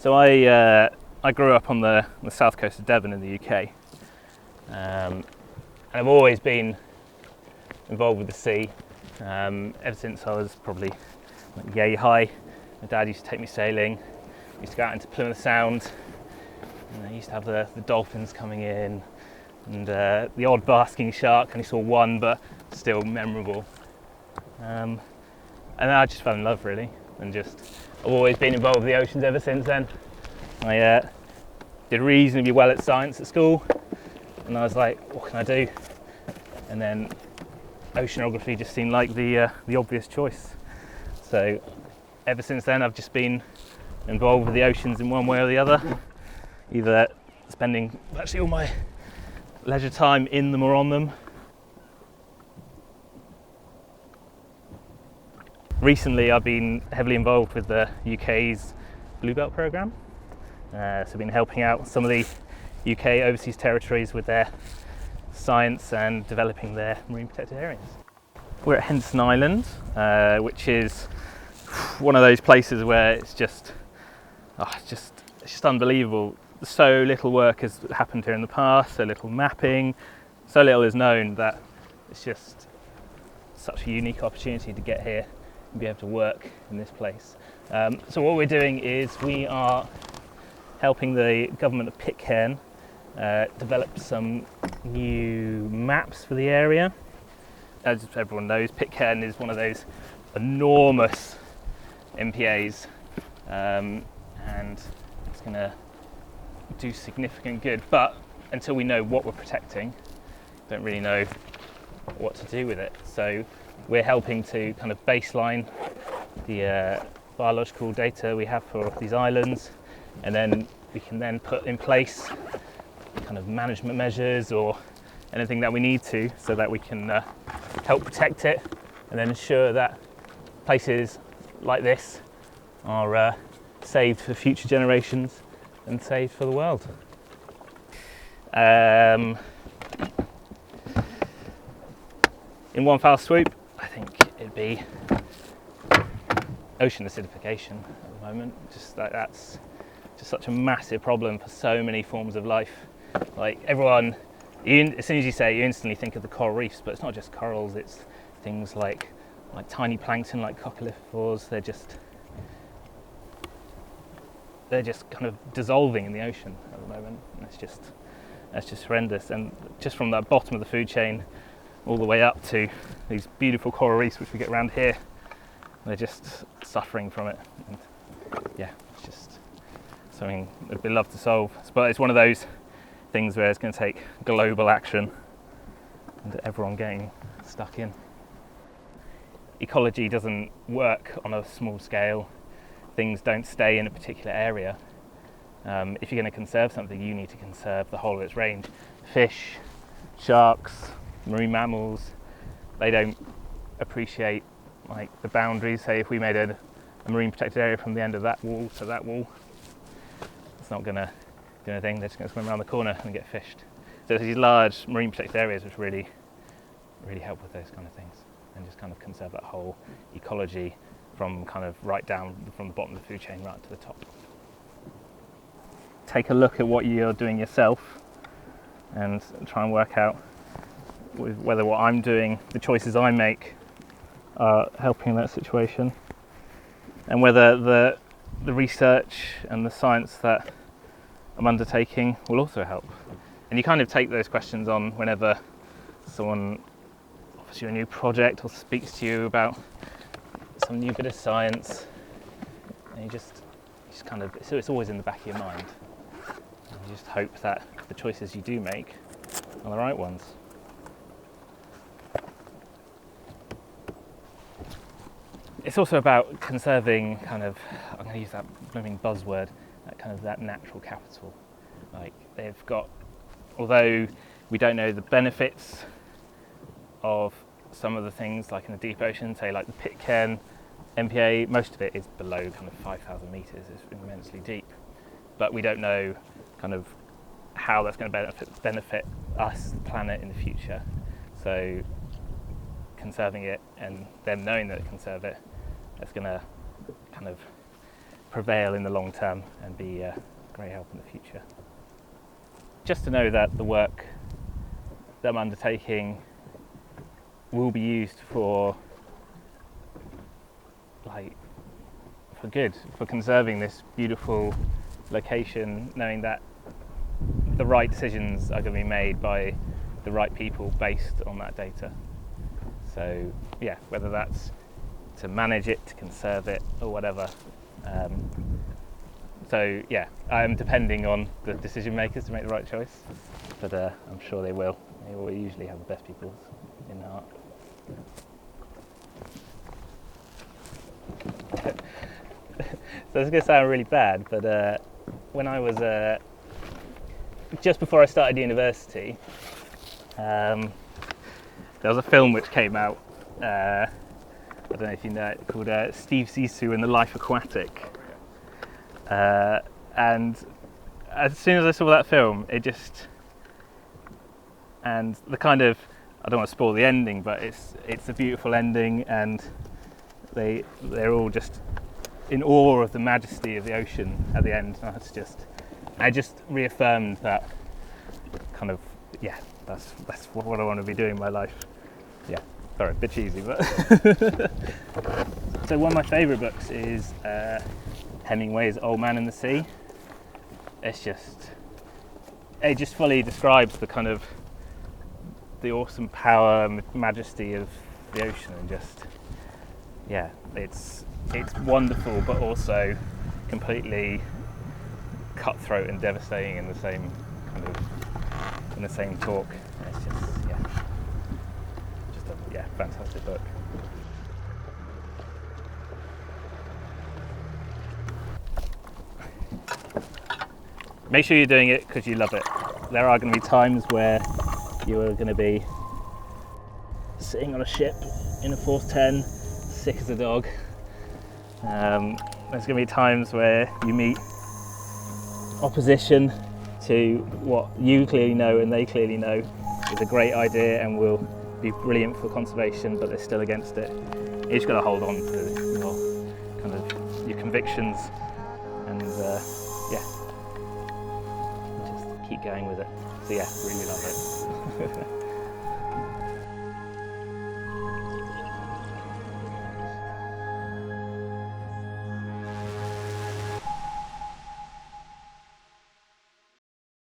So I grew up on the south coast of Devon in the UK, and I've always been involved with the sea ever since I was probably like yay high. My dad used to take me sailing. We used to go out into Plymouth Sound, and I used to have the dolphins coming in, and the odd basking shark. Only saw one, but still memorable. And then I just fell in love, really, and I've always been involved with the oceans ever since then. I did reasonably well at science at school, and I was like, what can I do? And then oceanography just seemed like the obvious choice. So ever since then, I've just been involved with the oceans in one way or the other, either spending actually all my leisure time in them or on them. Recently, I've been heavily involved with the UK's Blue Belt programme. So I've been helping out some of the UK overseas territories with their science and developing their marine protected areas. We're at Henson Island, which is one of those places where it's just unbelievable. So little work has happened here in the past, so little mapping, so little is known that it's just such a unique opportunity to get here and be able to work in this place. So what we're doing is we are helping the government of Pitcairn develop some new maps for the area. As everyone knows, Pitcairn is one of those enormous MPAs, and it's going to do significant good, but until we know what we're protecting, don't really know what to do with it. So we're helping to kind of baseline the biological data we have for these islands, and then we can then put in place kind of management measures or anything that we need to, so that we can help protect it and then ensure that places like this are saved for future generations and saved for the world. In one foul swoop, I think it'd be ocean acidification at the moment. That's just such a massive problem for so many forms of life. Like everyone, as soon as you say it, you instantly think of the coral reefs, but it's not just corals, it's things like tiny plankton like coccolithophours. They're just kind of dissolving in the ocean at the moment. And that's just horrendous. And just from that bottom of the food chain all the way up to these beautiful coral reefs which we get around here, they're just suffering from it. And yeah, it's just something that we'd love to solve. But it's one of those things where it's going to take global action and everyone getting stuck in. Ecology doesn't work on a small scale. Things don't stay in a particular area. If you're going to conserve something, you need to conserve the whole of its range. Fish, sharks, marine mammals, they don't appreciate like the boundaries. Say if we made a marine protected area from the end of that wall to that wall, it's not going to do anything. They're just going to swim around the corner and get fished. So there's these large marine protected areas which really help with those kind of things and just kind of conserve that whole ecology from kind of right down from the bottom of the food chain right to the top. Take a look at what you're doing yourself and try and work out whether what I'm doing, the choices I make, are helping in that situation, and whether the research and the science that I'm undertaking will also help. And you kind of take those questions on whenever someone offers you a new project or speaks to you about some new bit of science, and you just kind of, so it's always in the back of your mind. And you just hope that the choices you do make are the right ones. It's also about conserving kind of, I'm going to use that blooming buzzword, that natural capital. Like they've got, although we don't know the benefits of some of the things like in the deep ocean, say like the Pitcairn MPA, most of it is below kind of 5,000 metres, it's immensely deep. But we don't know kind of how that's going to benefit us, the planet, in the future. So conserving it and them knowing that they conserve it, that's going to kind of prevail in the long term and be a great help in the future. Just to know that the work that I'm undertaking will be used for good, for conserving this beautiful location, knowing that the right decisions are going to be made by the right people based on that data. So yeah, whether that's to manage it, to conserve it, or whatever. So yeah, I'm depending on the decision makers to make the right choice, but I'm sure they will. They will usually have the best people in heart. So this is going to sound really bad, but when I was just before I started university, there was a film which came out. I don't know if you know it, called Steve Zissou and the Life Aquatic. And as soon as I saw that film, and the kind of, I don't want to spoil the ending, but it's a beautiful ending, and they're all just in awe of the majesty of the ocean at the end. And I just reaffirmed that kind of, yeah, that's what I want to be doing in my life. Yeah, sorry, a bit cheesy, but so one of my favourite books is Hemingway's Old Man and the Sea. It just fully describes the kind of the awesome power and majesty of the ocean, and just, yeah, it's wonderful, but also completely cutthroat and devastating in the same talk. It's just a fantastic book. Make sure you're doing it because you love it. There are going to be times where you are going to be sitting on a ship in a 410, sick as a dog. There's going to be times where you meet opposition to what you clearly know and they clearly know is a great idea and will be brilliant for conservation, but they're still against it. You just got to hold on to your convictions and just keep going with it. So yeah, really love it.